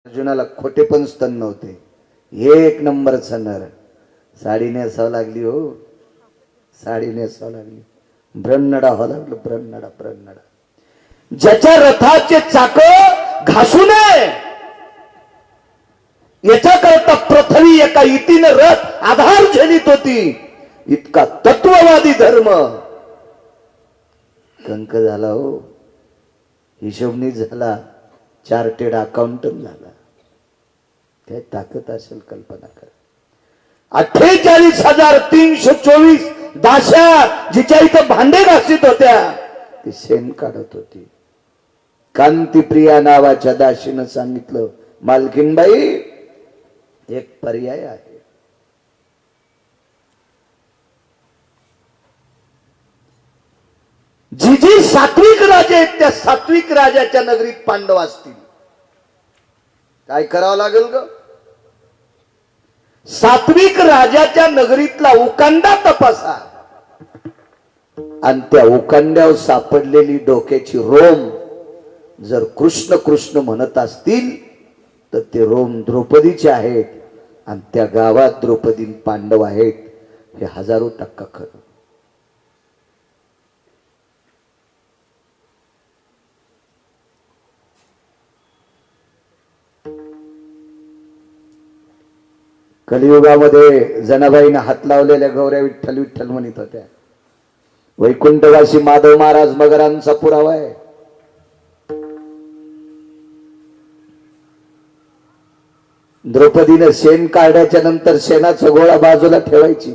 अर्जुनाला खोटे पण स्तन नव्हते. एक नंबरचा नर. साडी नेसावं लागली हो, साडी नेसावं लागली. ब्रह्मडा व्हावं लागलं, ब्रह्मडा ब्रह्मडा. ज्याच्या रथाचे चाक घासू नये याच्याकरता पृथ्वी एका इतीने रथ आधार झेलित होती. इतका तत्ववादी धर्म कंक झाला हो. हिशोबनी झाला, चार्टेड अकाउंटंट झाला. काय ताकद असेल कल्पना करा. 48,324 दाशा जिच्या इथं भांडे घासीत होत्या ती शेण काढत होती. कांतीप्रिया नावाच्या दाशीनं सांगितलं, मालकीनबाई एक पर्याय आहे. जी जी सात्विक राजे आहेत त्या सात्विक राजाच्या नगरीत पांडव असतील. काय करावं लागेल ग? सात्विक राजाच्या नगरीतला उकांडा तपासा आणि त्या उकांड्यावर सापडलेली डोक्याची रोम जर कृष्ण कृष्ण म्हणत असतील तर ते रोम द्रौपदीचे आहेत आणि त्या गावात द्रौपदी पांडव आहेत. हे 1000% खरं. कलियुगामध्ये जनाबाईने हात लावलेल्या गौऱ्या विठ्ठल विठ्ठल म्हणत होत्या. वैकुंठवासी माधव महाराज मगरांचा पुरावा आहे. द्रौपदीने शेण काढण्याच्या नंतर शेणाचा गोळा बाजूला ठेवायची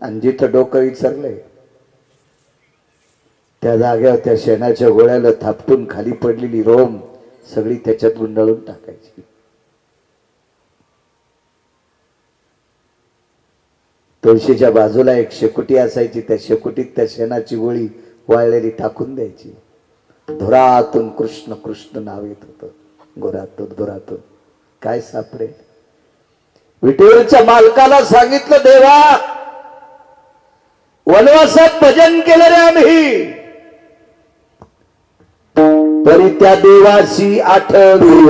आणि जिथं डोकं विचारलंय त्या जागेवर त्या शेणाच्या गोळ्याला थापटून खाली पडलेली रोम सगळी त्याच्यात गुंडाळून टाकायची. तुळशीच्या बाजूला एक शेकोटी असायची. त्या शेकोटीत त्या शेणाची गोळी वाळलेली टाकून द्यायची. धुरातून कृष्ण कृष्ण नाव येत होतं. घोरातून धुरातून काय सापडेल? विठुराच्या मालकाला सांगितलं, देवा वनवासात भजन केलं रे आम्ही, तरी त्या देवाशी आठवली.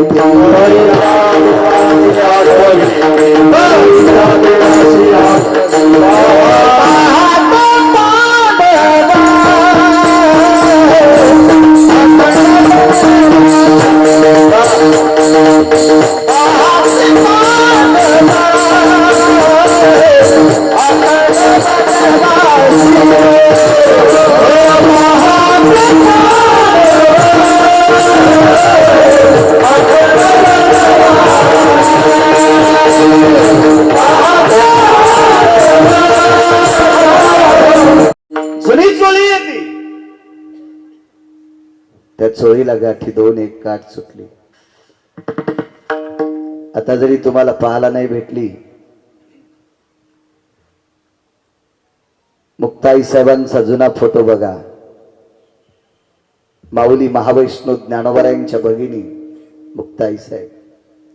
त्या चोळीला गाठी 2 एक गाठ सुटली. आता जरी तुम्हाला पाहायला नाही भेटली, मुक्ताई साहेबांचा जुना फोटो बघा. माऊली महावैष्णव ज्ञानोबरायांच्या भगिनी मुक्ताई साहेब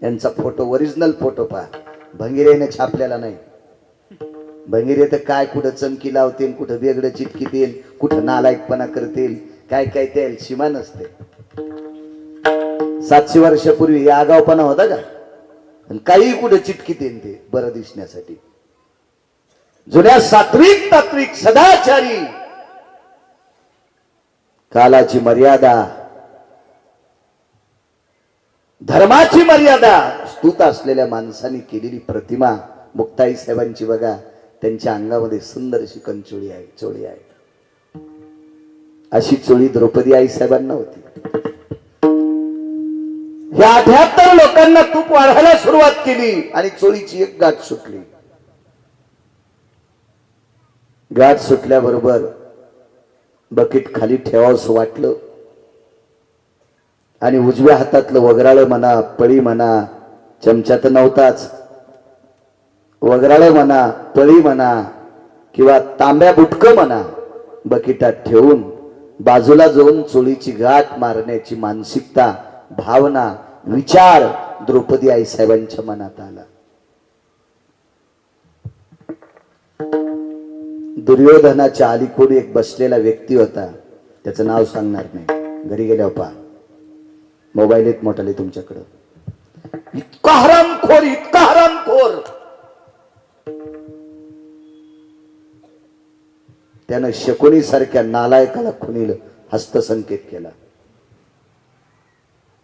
यांचा फोटो, ओरिजिनल फोटो पहा. भंगिरेने छापलेला नाही. भंगिरे तर काय कुठं चमकी लावतील, कुठं वेगळं चिटकीतील, कुठं नालायकपणा करतील, काय काय ते सीमा नसते. 700 वर्षापूर्वी या आगावपणा होता का? काही कुठं चिटकीतील ते बरं दिसण्यासाठी. जुन्या सात्विक तात्विक सदाचारी कालाची मर्यादा, धर्माची मर्यादा स्तुत असलेल्या माणसांनी केलेली प्रतिमा मुक्ताई साहेबांची बघा. त्यांच्या अंगामध्ये सुंदर अशी कंचोळी आहे, चोळी आहे. अशी चोळी द्रौपदी आई साहेबांना होती. ह्या 78 लोकांना तूप वाढायला सुरुवात केली आणि चोळीची एक गाठ सुटली. गाठ सुटल्याबरोबर बकेट खाली ठेवावंसं वाटलं आणि उजव्या हातातलं वगराळ म्हणा, पळी म्हणा, चमचा तर नव्हताच, वगराळ म्हणा, पळी म्हणा किंवा तांब्या बुटकं म्हणा, बकेटात ठेवून बाजूला जाऊन चोळीची गाठ मारण्याची मानसिकता, भावना, विचार द्रौपदी आई साहेबांच्या मनात आला. दुर्योधनाच्या अलीकडे एक बसलेला व्यक्ती होता, त्याचं नाव सांगणार नाही, घरी गेल्यावर पहा, मोबाईल एक मोठाले तुमच्याकडं. इतका हरामखोर, इतका हरामखोर. त्यानं शकुनी सारख्या नालायकाला खुनील हस्तसंकेत केला.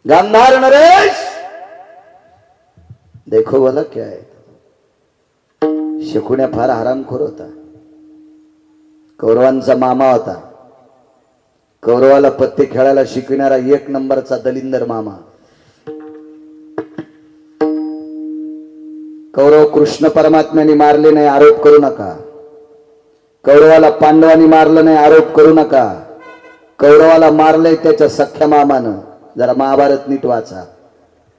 गांधार नरेश देखो बोला क्या है. शकुन्या फार हरामखोर होता. कौरवांचा मामा होता. कौरवाला पत्ते खेळायला शिकविणारा एक नंबरचा दलिंदर मामा. कौरव कृष्ण परमात्म्याने मारले नाही आरोप करू नका. कौरवाला पांडवांनी मारलं नाही आरोप करू नका. कौरवाला मारलंय त्याच्या सख्या मामानं. जरा महाभारत नीट वाचा.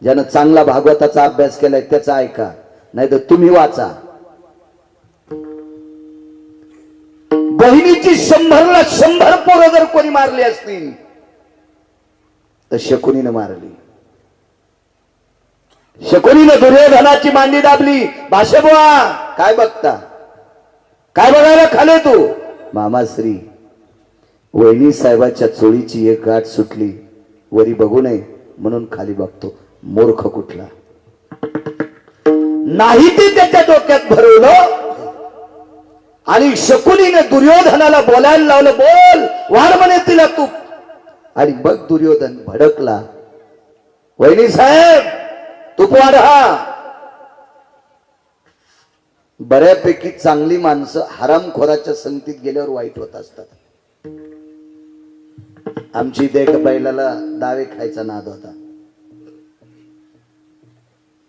ज्यानं चांगला भागवताचा अभ्यास केलाय त्याचा ऐका, नाही तर तुम्ही वाचा. बहिणीची 100ला 100 पोरं जर कोणी मारली असतील तर शकुनीनं मारली. शकुनीनं दुर्योधनाची मांडी दाबली. भाषेबुवा काय बघता, काय बघायला खाले तू. मामाश्री वहिनी साहेबाच्या चोळीची एक गाठ सुटली, वरी बघू नये म्हणून खाली बघतो. मूर्ख कुठला. नाही ते त्याच्या डोक्यात भरवलं आणि शकुनीने दुर्योधनाला बोलायला लावलं. बोल वाढ म्हणे तिला तू. आणि बघ दुर्योधन भडकला. वहिनी साहेब तूप वाढा. बऱ्यापैकी चांगली माणसं हरामखोराच्या संगतीत गेल्यावर वाईट होत असतात. आमची इथे एका बैलाला दावे खायचा नाद होता.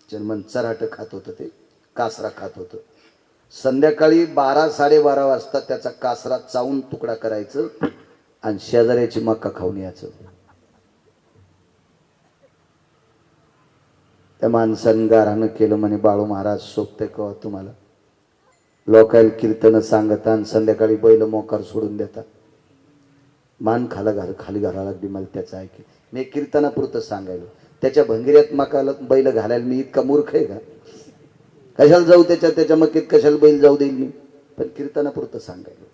जन्मन चराट खात होत, ते कासरा खात होत. संध्याकाळी 12-12:30 वाजता त्याचा कासरा चावून तुकडा करायचं आणि शेजाऱ्याची मक्का खाऊन यायचं. त्या माणसानं गारानं केलं म्हणे, बाळू महाराज सोपते का तुम्हाला. लोकायला कीर्तन सांगता आणि संध्याकाळी बैल मोकार सोडून देता. मान खाली घाला लागली मला त्याचं ऐक. मी कीर्तनापुरतं सांगायलो. त्याच्या भंगिऱ्यात मकाला बैल घालायला मी इतका मूर्ख आहे का. कशाला जाऊ त्याच्या मक्कीत, कशाला बैल जाऊ देईल मी. पण कीर्तनापुरतं सांगायलो.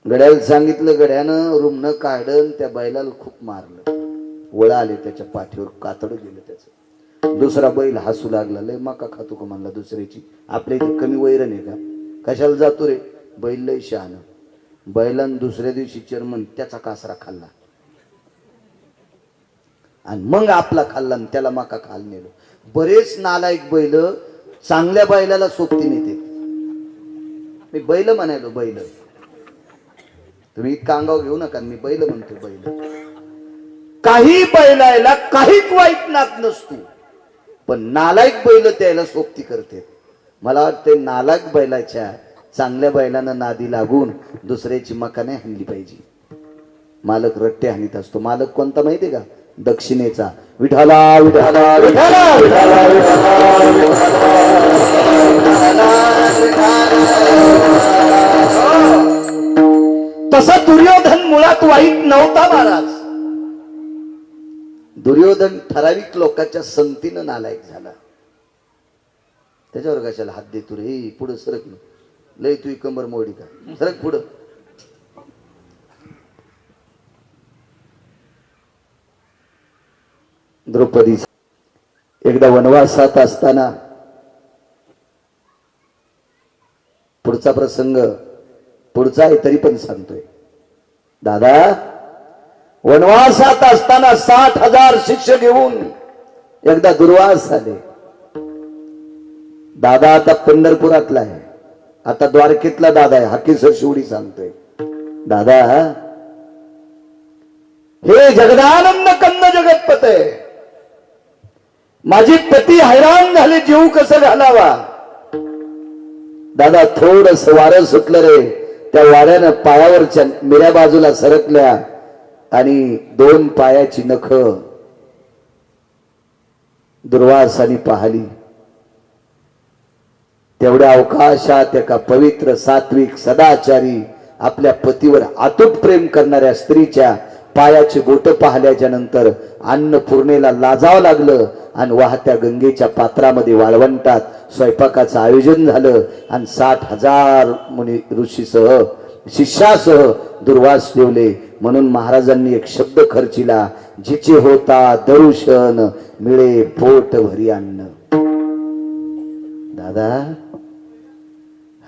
गड्याला सांगितलं. गड्यानं रुमनं काढलं, त्या बैलाला खूप मारलं. वळ आले त्याच्या पाठीवर, कातड गेलं त्याचं. दुसरा बैल हसू लागला. लय मका खातो का म्हणला दुसऱ्याची. आपल्या इथे कमी वैरण आहे का, कशाला जातो रे. बैल लय शहाणं. बैलानं दुसऱ्या दिवशी चेअरमन त्याचा कासरा खाल्ला आणि मग आपला खाल्ला आणि त्याला मका खाल नेलो. बरेच नालायक बैल चांगल्या बैलाला सोबती नेते. मी बैल म्हणायलो बैल. तुम्ही इतका अंगाव घेऊ नका. मी बैल म्हणतो बैल. काही बैलायला काहीच वाईट नात नसतो, पण नालायक बैल त्याला सोबती करते. मला वाटते नालायक बैलाच्या चांगल्या बैलानं नादी लागून दुसऱ्याची मका नाही हाणली पाहिजे. मालक रट्टे हाणीत असतो. मालक कोणता माहितीये का, दक्षिणेचा. विठाला विठाला विठाला विठाला तसा दुर्योधन मुळात वाईट नव्हता महाराज. दुर्योधन ठराविक लोकांच्या संगतीनं नालायक झाला. त्याच्यावर कशाला हात देतो रे. पुढे सरक, लय तू कंबर मोडी का, सरक पुढं. द्रौपदी एकदा वनवासात असताना, पुढचा प्रसंग पुढचा आहे तरी पण सांगतोय. दादा वनवासात असताना 60,000 शिष्य घेऊन एकदा दुर्वास आले. दादा आता पंढरपुरातला आहे, आता द्वारकेतला दादा आहे. हाकीसर शिवडी सांगतोय. दादा हे जगदानंद कंद जगतपते, माझी पती हैराण झाले, जीव कसं घालावा. दादा थोडस वारं सुटलं रे. त्या वाऱ्यानं पायावरच्या मिऱ्या बाजूला सरकल्या आणि 2 पायाची नख दुर्वासानी पाहिली. तेवढ्या अवकाशात एका पवित्र सात्विक सदाचारी आपल्या पतीवर अतूट प्रेम करणाऱ्या स्त्रीच्या पायाची बोट पाहिल्याच्या नंतर अन्नपूर्णेला लाजावं लागलं आणि वाहत्या गंगेच्या पात्रामध्ये वाळवंटात स्वयंपाकाचं आयोजन झालं आणि 60,000 मुनी ऋषीसह शिष्यासह दुर्वास ठेवले. म्हणून महाराजांनी एक शब्द खर्चिला, जिचे होता दर्शन मिळे पोट भरी अन्न. दादा,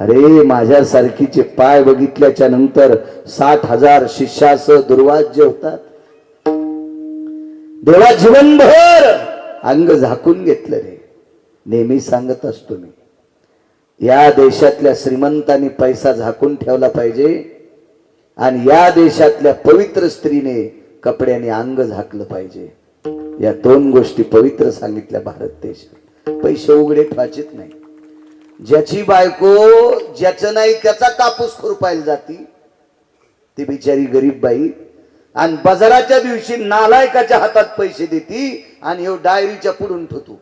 अरे माझ्यासारखीचे पाय बघितल्याच्या नंतर 60,000 शिष्यासह दुर्वाज्य होतात. देवा जीवनभर अंग झाकून घेतलं रे. नेहमी सांगत असतो मी, या देशातल्या श्रीमंतांनी पैसा झाकून ठेवला पाहिजे आणि या देशातल्या पवित्र स्त्रीने कपड्याने अंग झाकलं पाहिजे. या दोन गोष्टी पवित्र सांगितल्या भारत देशात. पैसे उघडे ठेवायचेच नाही. ज्याची बायको ज्याचं नाही त्याचा कापूस खुरपायला जाती ती बिचारी गरीब बाई, आणि बाजाराच्या दिवशी नालायकाच्या हातात पैसे देती आणि ह्यो डायरीच्या पुढून ठेवतो.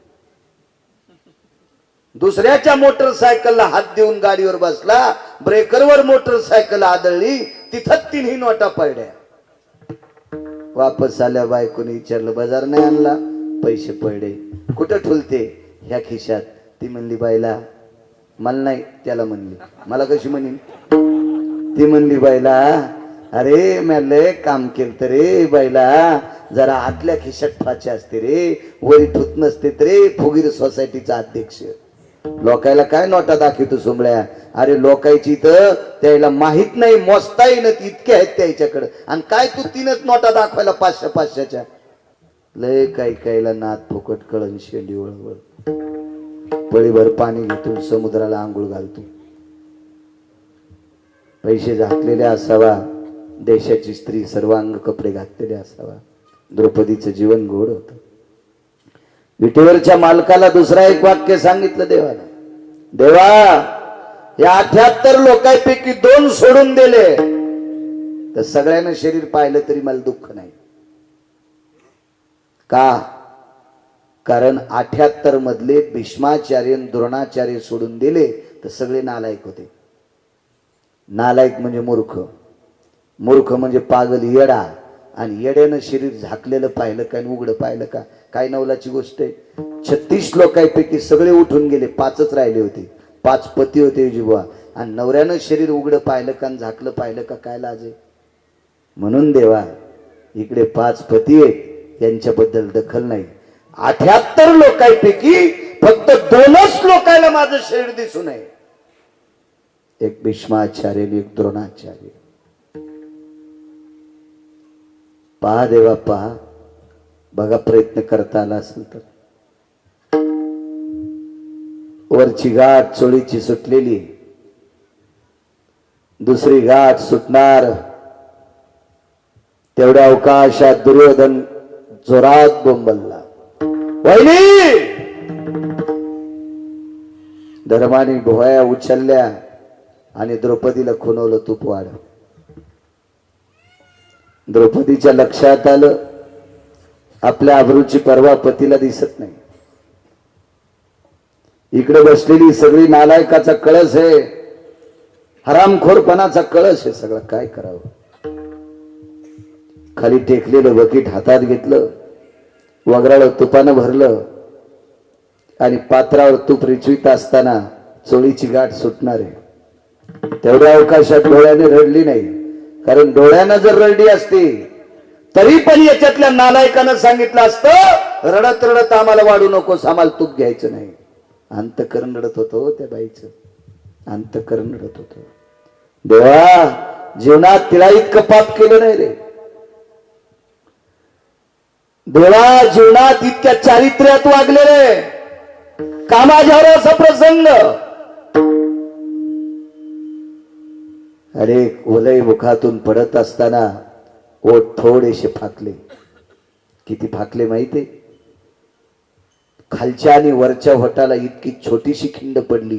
दुसऱ्याच्या मोटरसायकलला हात देऊन गाडीवर बसला, ब्रेकरवर मोटरसायकल आदळली, तिथंच तिन्ही नोटा पडल्या. वापस आल्या बायकोने विचारलं, बाजार नाही आणला? पैसे पडले. कुठं ठुलते? ह्या खिशात. ती म्हणली, बाईला मला नाही, त्याला म्हणली. मला कशी म्हणीन? ती म्हणली बाईला, अरे लय काम केलं तर रे बाईला, जरा आतल्या खिशात फाचे असते रे, वरी ठुत नसते रे. फुगीर सोसायटीचा अध्यक्ष. लोकायला काय नोटा दाखवतो सोमळ्या? अरे लोकायची तर त्याला माहित नाही, मोजता येईन इतके आहेत त्याच्याकडे, आणि काय तू 3च नोटा दाखवायला 500-500च्या. लय काही काहीला नात फुकट कळण शेंडी वळवळ. पळीभर पाणी घेतो समुद्राला आंघोळ घालतो. पैसे झाकलेले असावा, देशाची स्त्री सर्वांग कपडे घातलेले असावा. द्रौपदीचं जीवन गोड होतं. विटेवरच्या मालकाला दुसरा एक वाक्य सांगितलं देवाला, देवा या 78 लोकांपैकी 2 सोडून दिले तर सगळ्यांना शरीर पाहिलं तरी मला दुःख नाही. का? कारण 78 मधले भीष्माचार्य द्रोणाचार्य सोडून दिले तर सगळे नालायक होते. नालायक म्हणजे मूर्ख, मूर्ख म्हणजे पागल, येडा. आणि येड्यानं शरीर झाकलेलं पाहिलं का उघडं पाहिलं का? काय नवलाची गोष्ट आहे. 36 लोकांपैकी सगळे उठून गेले, 5च राहिले होते. 5 पती होते जिबा, आणि नवऱ्यानं शरीर उघडं पाहिलं का झाकलं पाहिलं का? काय लाज आहे? म्हणून देवा इकडे 5 पती आहेत, यांच्याबद्दल दखल नाही. 78 लोकांपैकी फक्त 2च लोकांना माझं शरीर दिसू नये. एक भीष्माचार्य, एक द्रोणाचार्य. पहा देवा, पहा. बघा, प्रयत्न करता आला असेल तर. वरची गाठ चोळीची सुटलेली, दुसरी गाठ सुटणार. तेवढ्या अवकाशात दुर्योधन जोरात बोंबलला, वहिनी. धर्माने भुवया उचलल्या आणि द्रौपदीला खुणवलं, तूप वाढ. द्रौपदीच्या लक्षात आलं आपल्या आबरूची पर्वा पतीला दिसत नाही. इकडे बसलेली सगळी नालायकाचा कळस आहे, हरामखोरपणाचा कळस आहे सगळं. काय करावं? खाली टेकलेलं बकीट हातात घेतलं, वगराळ तुपानं भरलं आणि पात्रावर तूप रिचवित असताना चोळीची गाठ सुटणार आहे. तेवढ्या अवकाशात डोळ्याने रडली नाही, कारण डोळ्यानं जर रडली असती तरी पण याच्यातल्या नालायकानं सांगितलं असतं, रडत रडत आम्हाला वाढू नकोस, आम्हाला तूप घ्यायचं नाही. अंतकरण रडत होतो त्या बाईचं, अंतकरण रडत होतं. देवा जीवनात तिला इतकं पाप केलं नाही रे. देवा जीवनात इतक्या चारित्र्यात वागले रे. कामाच्यावर असा प्रसंग. अरे ओलई मुखातून पडत असताना ओठ थोडेसे फाकले. किती फाकले माहिती? खालच्या आणि वरच्या होटाला इतकी छोटीशी खिंड पडली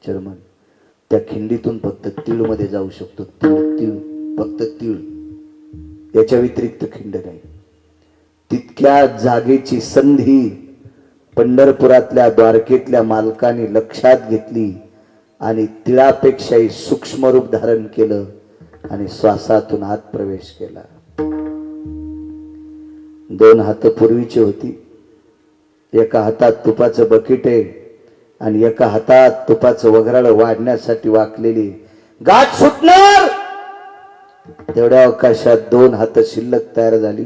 चर्मन. त्या खिंडीतून फक्त तीळ मध्ये जाऊ शकतो. तीळ, तीळ, फक्त तीळ, याच्या व्यतिरिक्त खिंड नाही. तितक्या जागेची संधी पंढरपुरातल्या द्वारकेतल्या मालकाने लक्षात घेतली आणि तिळापेक्षाही सूक्ष्म रूप धारण केलं आणि श्वासातून आत प्रवेश केला. 2 हात पूर्वीची होती. एका हातात तुपाचं बकेट आहे आणि एका हातात तुपाचं वगराळ वाढण्यासाठी वाकलेली. गाठ सुटणार. तेवढ्या अवकाशात दोन हात शिल्लक तयार झाली.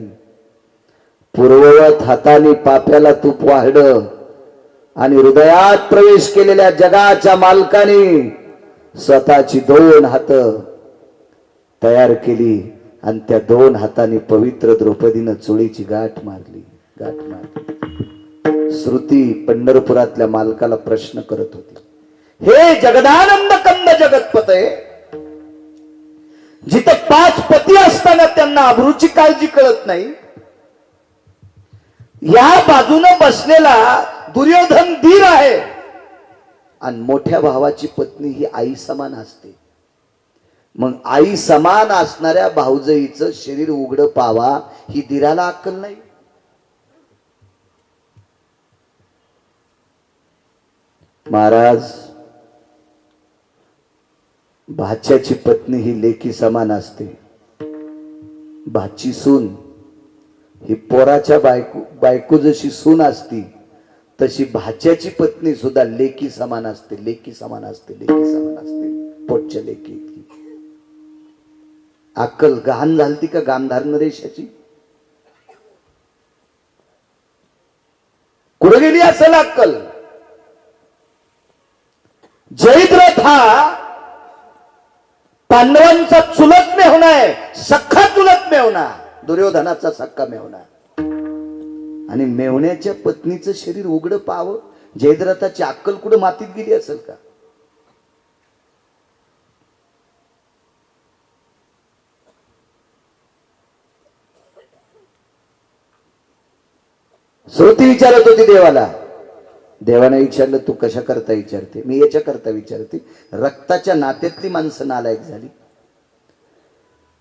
पूर्ववत हाताने पाप्याला तूप वाढलं आणि हृदयात प्रवेश केलेल्या जगाच्या मालकाने स्वतःची दोन हात तयार केली आणि त्या दोन हाताने पवित्र द्रौपदीनं चोळीची गाठ मारली. श्रुती पंढरपुरातल्या मालकाला प्रश्न करत होती, हे जगदानंद कंद जगतपते, जिथं 5 पती असताना त्यांना अब्रूची काळजी कळत नाही, या बाजूने बसलेला दुर्योधन धीर आहे आणि मोठ्या भावाची पत्नी ही आई समान असते. मग आई समान असणाऱ्या भाऊजाईचं शरीर उघड पावा ही धीराला अक्कल नाही. महाराज, भाच्याची पत्नी ही लेकी समान असते. भाची सून ही पोराच्या बायको जशी सून असती तशी भाच्याची पत्नी सुद्धा लेकी समान असते. पोटच्या लेकी. अक्कल गहाण झालती का गांधार नरेशाची? कुठे गेली असेल अक्कल? जयद्रथ हा पांडवांचा चुलत मेहुणा आहे, सख्खा चुलत मेहुणा, दुर्योधनाचा सख्खा मेहुणा. आणि मेहुण्याच्या पत्नीचं शरीर उघड पाहावं, जयद्रथाची अक्कल कुठं मातीत गेली असेल का? श्रुती विचारत होती देवाला. देवाने विचारलं, तू कशा करता विचारते? मी याच्या करता विचारते, रक्ताच्या नात्यातली माणसं नालायक झाली.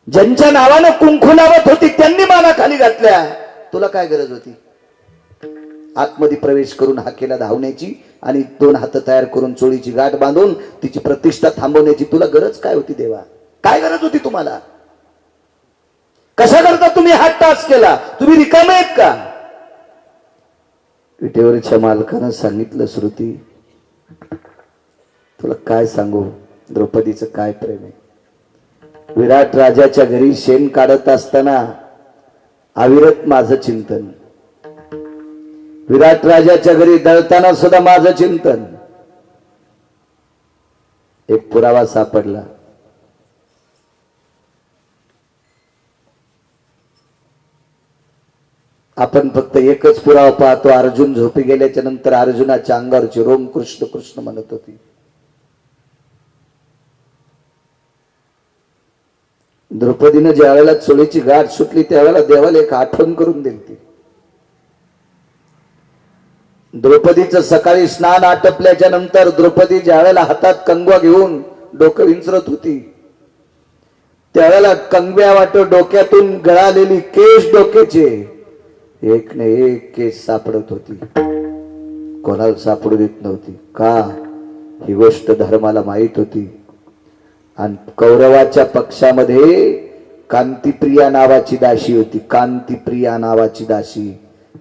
ज्यांच्या नावानं कुंकू लावत होती त्यांनी माना खाली घातल्या. तुला काय गरज होती आतमध्ये प्रवेश करून हाकेला धावण्याची आणि 2 हात तयार करून चोळीची गाठ बांधून तिची प्रतिष्ठा थांबवण्याची? तुला गरज काय होती देवा? काय गरज होती तुम्हाला? कशा करता तुम्ही हा टास्क केला? तुम्ही रिकामे आहेत का? विटेवरच्या मालकानं सांगितलं, श्रुती तुला काय सांगू, द्रौपदीचं काय प्रेम आहे. विराट राजाच्या घरी शेण काढत असताना अविरत माझं चिंतन, विराट राजाच्या घरी दळताना सुद्धा माझं चिंतन. एक पुरावा सापडला. आपण फक्त एकच पुरावा पाहतो. अर्जुन झोपी गेल्याच्या नंतर अर्जुनाच्या अंगावरची रोम कृष्ण कृष्ण म्हणत होती. द्रौपदीनं ज्या वेळेला चोळीची गाठ सुटली त्यावेळेला देवाला एक आठवण करून दिली. द्रौपदीचं सकाळी स्नान आटपल्याच्या नंतर द्रौपदी ज्या वेळेला हातात कंगवा घेऊन डोकं विंचरत होती त्यावेळेला कंगव्या वाट डोक्यातून गळालेली केस डोक्याचे एक न एक केस सापडत होती. कोणाला सापडू देत नव्हती. का? ही गोष्ट धर्माला माहित होती. आणि कौरवाच्या पक्षामध्ये कांतिप्रिया नावाची दासी होती. कांतिप्रिया नावाची दासी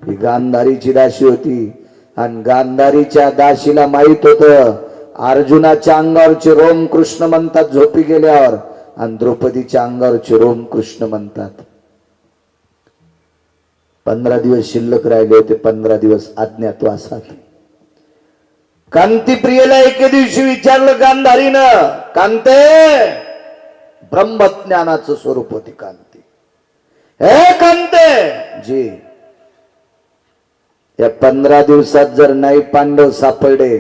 ही गांधारीची दासी होती. आणि गांधारीच्या दासीला माहित होतं अर्जुनाच्या अंगावरचे रोम कृष्ण म्हणतात झोपी गेल्यावर, आणि द्रौपदीच्या अंगावरचे रोम कृष्ण म्हणतात. 15 दिवस शिल्लक राहिले होते. 15 दिवस अज्ञातवासात. कांतिप्रियेला एके दिवशी विचारलं गांधारीनं, कांते, ब्रह्मज्ञानाचं स्वरूप होती कांती. हे कांते जी, या 15 दिवसात जर नाही पांडव सापडले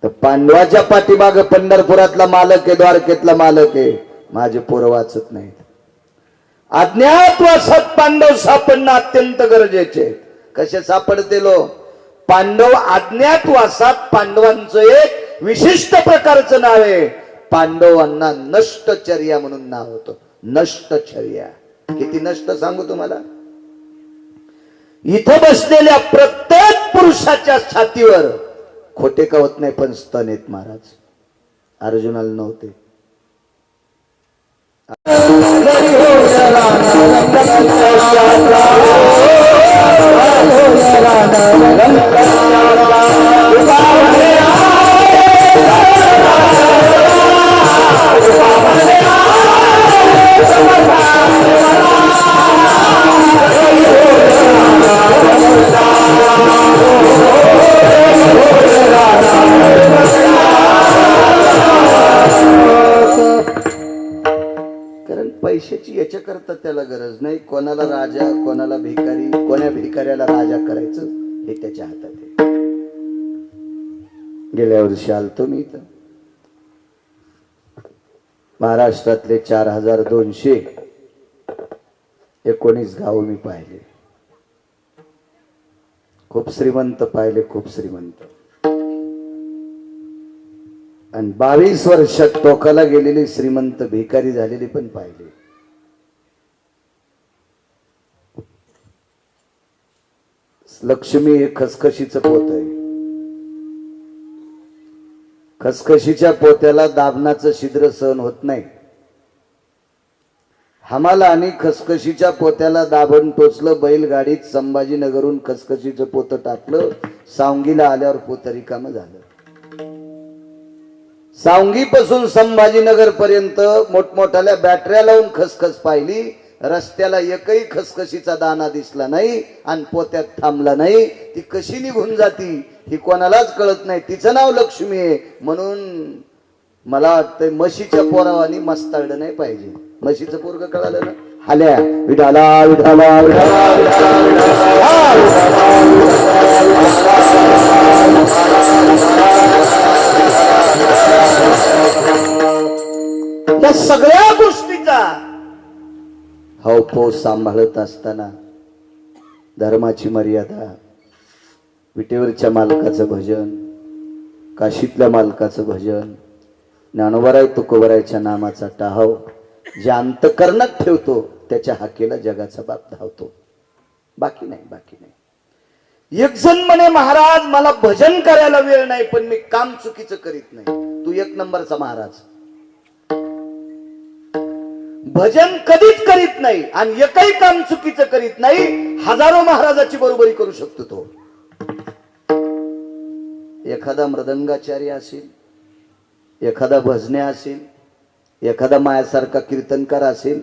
तर पांडवाच्या पाठीमागे पंढरपुरातला मालक आहे, द्वारकेतला मालक आहे, माझे पोरं वाचत नाहीत. अज्ञातवासात पांडव सापडणं अत्यंत गरजेचे. कसे सापडते लो? पांडव अज्ञातवासात. पांडवांचं एक विशिष्ट प्रकारचं नाव आहे. पांडवांना नष्टचर्या म्हणून नाव होतं. नष्टचर्या. किती नष्ट सांगू तुम्हाला? इथं बसलेल्या प्रत्येक पुरुषाच्या छातीवर खोटे कवत नाही पण स्तन आहेत महाराज. अर्जुनाला नव्हते. Oh आता त्याला गरज नाही. कोणाला राजा, कोणाला भिकारी, कोण्या भिकाऱ्याला राजा करायचं हे त्याच्या हातात आहे. गेल्या वर्षी आलतो मी इथं. महाराष्ट्रातले 4219 गाव मी पाहिले. खूप श्रीमंत पाहिले, खूप श्रीमंत. आणि 22 वर्षात टोकाला गेलेली श्रीमंत भिकारी झालेली पण पाहिली. लक्ष्मी हे खसखशीचं पोत आहे. खसखशीच्या पोत्याला दाबनाचं छिद्र सहन होत नाही. हमाला आणि खसखशीच्या पोत्याला दाबण टोचलं. बैलगाडीत संभाजीनगरहून खसखशीचं पोत टाकलं. सावंगीला आल्यावर पोत रिकामं झालं. सावंगीपासून संभाजीनगर पर्यंत मोठमोठ्याल्या बॅटऱ्या लावून खसखस पाहिली. रस्त्याला एकही खसखशीचा दाना दिसला नाही आणि पोत्यात थांबला नाही. ती कशी निघून जाती ही कोणालाच कळत नाही. तिचं नाव लक्ष्मी आहे. म्हणून मला वाटतंय म्हशीच्या पोरावानी मस्ताळलं नाही पाहिजे. म्हशीचं पोरग कळालं ना, हाल्या विठाला विठाला या सगळ्या गोष्टीचा हौपो सांभाळत असताना धर्माची मर्यादा, विटेवरच्या मालकाचं भजन, काशीतल्या मालकाचं भजन, ज्ञानोबराय तुकोबरायच्या नामाचा टाहाव जे अंतकरणात ठेवतो त्याच्या हाकेला जगाचा बाप धावतो. बाकी नाही, बाकी नाही. एक जण म्हणे महाराज मला भजन करायला वेळ नाही पण मी काम चुकीचं करीत नाही. तू एक नंबरचा महाराज. भजन कधीच करीत नाही आणि एकही काम चुकीचं करीत नाही. हजारो महाराजाची बरोबरी करू शकतो तो. एखादा मृदंगाचार्य असेल, एखादा भजने असेल, एखादा मायासारखा कीर्तनकार असेल,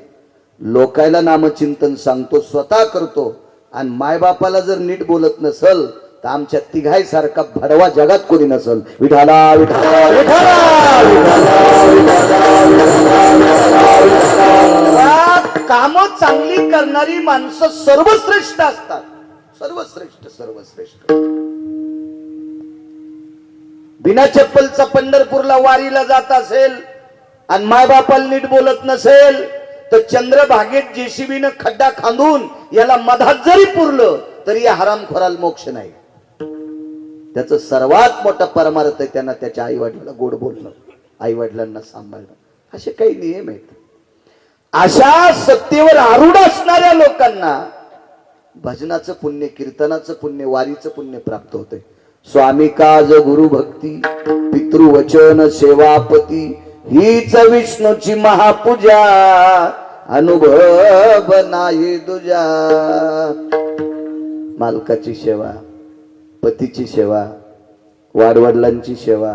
लोकायला नामचिंतन सांगतो, स्वतः करतो आणि मायबापाला जर नीट बोलत नसल तर आमच्या तिघाई सारखा भडवा जगात कोणी नसल. विठाला विठाला विठाला काम चांगली करणारी माणसं सर्वश्रेष्ठ असतात. सर्वश्रेष्ठ, सर्वश्रेष्ठ. बिना चप्पलचा पंढरपूरला वारीला जात असेल आणि मायबापाला नीट बोलत नसेल तर चंद्रभागेत जेसीबीनं खड्डा खांदून याला मधात जरी पुरलं तरी या हरामखोराला मोक्ष नाही. त्याचं सर्वात मोठा परमार्थ आहे त्यांना त्याच्या आई वडिलांना गोड बोलणं, आई वडिलांना सांभाळणं. असे काही नियम आहेत. अशा सत्तेवर आरूढ असणाऱ्या लोकांना भजनाचं पुण्य, कीर्तनाचं पुण्य, वारीचं पुण्य प्राप्त होते. स्वामी काज गुरु भक्ती, पितृवचन सेवापती, हीच विष्णूची महापूजा, अनुभव नाही तुझ्या. मालकाची सेवा, पतीची सेवा, वाडवडिलांची सेवा,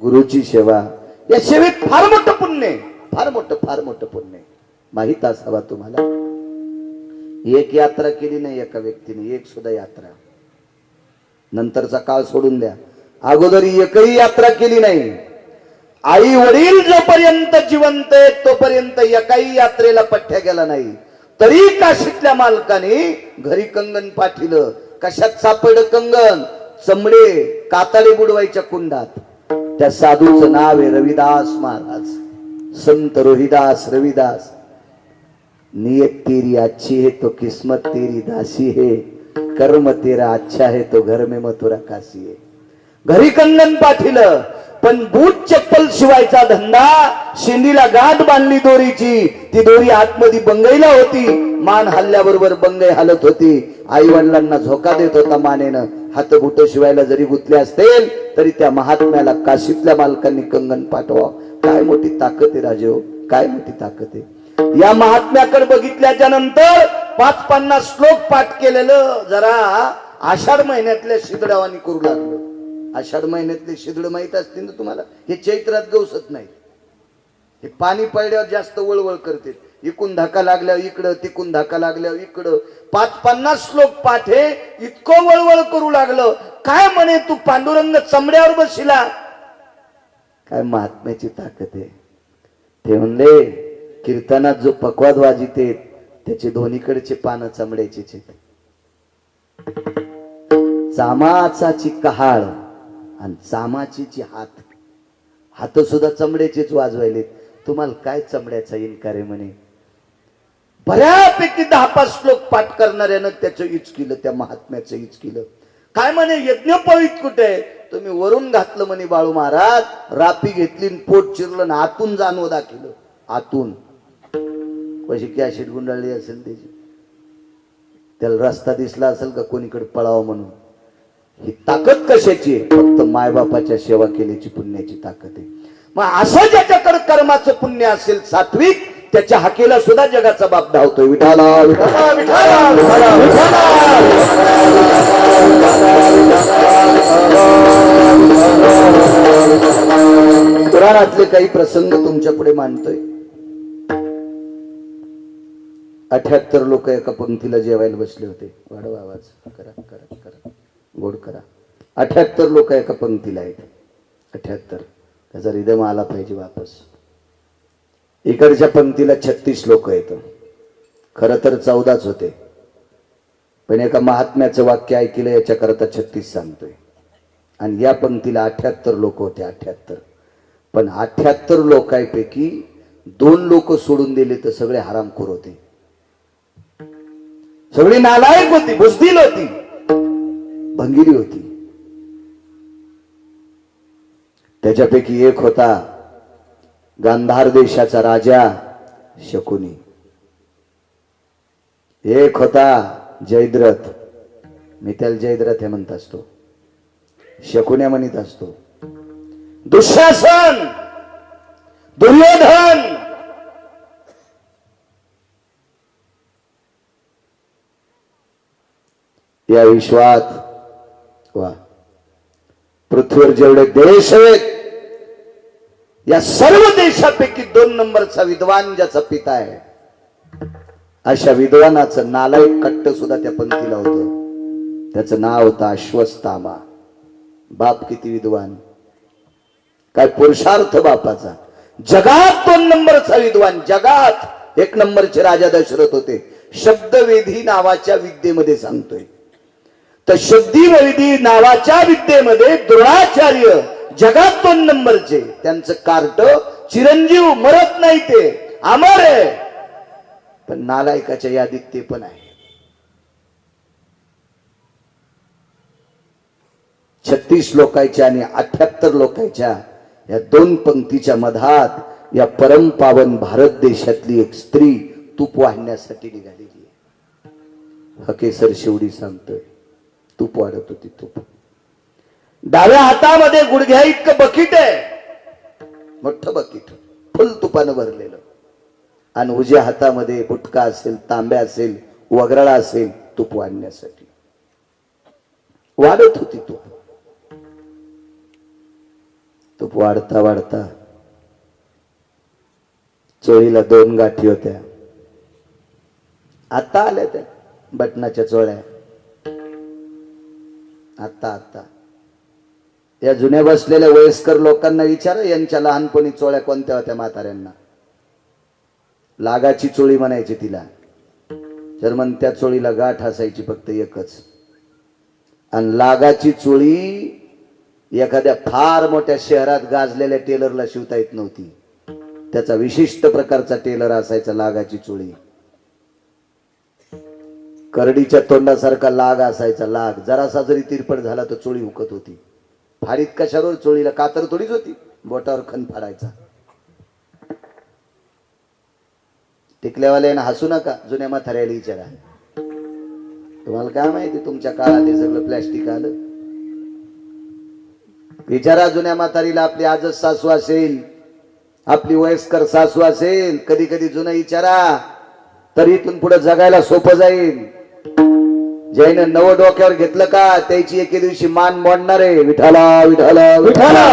गुरुची सेवा, या सेवेत फार मोठं पुण्य आहे. फार मोठं, फार मोठं पुण्य आहे. माहित असावा तुम्हाला. एक यात्रा केली नाही एका व्यक्तीने, एक सुद्धा यात्रा. नंतरचा काळ सोडून द्या, अगोदर एकही यात्रा केली नाही. आई वडील जोपर्यंत जिवंत आहेत तोपर्यंत एकाही यात्रेला पठ्ठ्या गेला नाही. तरी काशीतल्या मालकाने घरी कंगन पाठिलं. कशात सापडलं कंगन? चमडे, कातडे बुडवायच्या कुंडात. त्या साधूचं नाव आहे रविदास महाराज, संत रोहिदास रविदास. नियत तेरी अच्छी है तो किस्मत तेरी दासी है, कर्म तेरा अच्छा है तो घर में मथुरा काशी है. घरी कंगन पाठिलं पण बूट चप्पल शिवायचा धंदा. शेंडीला गाठ बांधली दोरीची, ती दोरी आतमध्ये बंगईला होती. मान हल्ल्याबरोबर बंगई हालत होती. आई वडिलांना झोका देत होता मानेनं. हात बुट शिवायला जरी गुतले असतील तरी त्या महात्म्याला काशीतल्या मालकांनी कंगन पाठवा. काय मोठी ताकद आहे राजे, काय मोठी ताकद आहे. या महात्म्याकडे बघितल्याच्या नंतर 550 श्लोक पाठ केलेलं जरा आषाढ महिन्यातल्या शिदडावानी करू लागलो. आषाढ महिन्यातले शिदड माहित असतील ना तुम्हाला. हे चैत्रात गवसत नाही. हे पाणी पडल्यावर जास्त वळवळ करते. इकून धक्का लागल्यावर इकडं, तिकून धक्का लागल्यावर इकडं. 550 श्लोक पाठ हे इतकं वळवळ करू लागलं. काय म्हणे तू पांडुरंग चमड्यावर बसला. काय महात्म्याची ताकद आहे. ते म्हणले कीर्तनात जो पकवाद वाजिते त्याचे दोन्हीकडचे पानं चमड्याचेच आहेत. चामाचाची कहाळ आणि चामाची हात सुद्धा चमड्याचेच वाजवायलेत. तुम्हाला काय चमड्याचा इन्कार आहे म्हणे. बऱ्यापैकी 10-5 श्लोक पाठ करणाऱ्यानं त्याचं इच केलं, त्या महात्म्याचं इच केलं. काय म्हणे यज्ञोपवीत कुठे तुम्ही वरून घातलं म्हणे बाळू महाराज, रापी घेतली पोट चिरलं ना आतून जाणवं दाखवलं. आतून कशी कॅशिट गुंडाळली असेल त्याची, त्याला रस्ता दिसला असेल का कोणीकडे पळावं म्हणून. ही ताकद कशाची आहे? फक्त मायबापाच्या सेवा केल्याची पुण्याची ताकद आहे. मग असं ज्याच्याकडे कर्माचं पुण्य असेल सात्विक, त्याच्या हाकेला सुद्धा जगाचा बाप धावतोय. विठाला विठाला विठाला विठाला विठाला. पुराणातले काही प्रसंग तुमच्या पुढे मांडतोय. 78 लोक एका पंक्तीला जेवायला बसले होते. वाढवा आवाज, करा करा करा, गोड करा. 78 लोक एका पंक्तीला आहेत. 78. त्याचा रिदम आला पाहिजे वापस. इकडच्या पंक्तीला 36 लोक आहेत. खरं तर 14च होते, पण एका महात्म्याचं वाक्य ऐकलं याच्याकरता 36 सांगतोय. आणि या पंक्तीला 78 लोक होते. 78. पण 78 लोकांपैकी 2 लोक सोडून दिले तर सगळे हरामखोर होते. सगळी नालायक होती, बुजदिल होती, भंगिरी होती. त्याच्यापैकी एक होता गांधार देशाचा राजा शकुनी. एक होता जयद्रथ. मी त्याला जयद्रथ हे म्हणत असतो, शकुन्या म्हणत असतो. दुःशासन, दुर्योधन, या विश्वात वा पृथ्वीवर जेवढे देश आहेत, या सर्व देशापैकी 2 नंबरचा विद्वान ज्याचा पिता आहे, अशा विद्वानाचं नालायक कट्ट सुद्धा त्या पंक्तीला होतं. त्याचं नाव होतं अश्वत्थामा. बाप किती विद्वान, काय पुरुषार्थ बापाचा. जगात 2 नंबरचा विद्वान, जगात 1 नंबरचे राजा दशरथ होते. शब्दवेधी नावाच्या विद्येमध्ये सांगतोय. तर शब्दवेधी नावाच्या विद्येमध्ये द्रोणाचार्य जगात 2 नंबरचे. त्यांचं कार्ट चिरंजीव, मरत नाही, ते अमर आहे. पण नालायकाच्या यादीत ते पण आहे. 36 लोकांच्या आणि 78 लोकांच्या या 2 पंक्तीच्या मधात या परमपावन भारत देशातली एक स्त्री तूप वाढण्यासाठी निघालेली आहे. हकेसर शेवडी सांगतोय, तूप वाढत होती. तूप डाव्या हातामध्ये गुडघ्या इतकं बकीट आहे, मोठं बकीट फुल तुपानं भरलेलं. आणि उजव्या हातामध्ये बुटका असेल, तांब्या असेल, वगराळा असेल, तूप वाढण्यासाठी. वाढत होती तूप. तूप वाढता वाढता चोळीला 2 गाठी होत्या. आता आल्या त्या बटनाच्या चोळ्या. आता या जुन्या बसलेल्या वयस्कर लोकांना विचारा, यांच्या लहानपणी चोळ्या कोणत्या होत्या म्हाताऱ्यांना. लागाची चोळी म्हणायची तिला. जर्मन त्या चोळीला गाठ असायची फक्त एकच. आणि लागाची चोळी एखाद्या फार मोठ्या शहरात गाजलेल्या टेलरला शिवता येत नव्हती. त्याचा विशिष्ट प्रकारचा टेलर असायचा लागाची चोळी. करडीच्या तोंडासारखा लाग असायचा. लाग जरासा जरी तिरपट झाला तर चोळी हुकत होती. फाडीत कशावर? चोळीला कातर थोडीच होती, बोटावर खण फाडायचा. टिकल्यावाल्यानं हसू नका, जुन्या म्हाताऱ्याला विचारा. तुम्हाला काय माहिती तुमच्या काळात हे सगळं प्लॅस्टिक आलं. विचारा जुन्या म्हातारीला. आपली आजच सासू असेल, आपली वयस्कर सासू असेल, कधी कधी जुनं विचारा, तरी इथून पुढे जगायला सोपं जाईल. ज्यानं नवं डोक्यावर घेतलं का त्याची एके दिवशी मान मोडणार आहे. विठाला विठाला विठाला.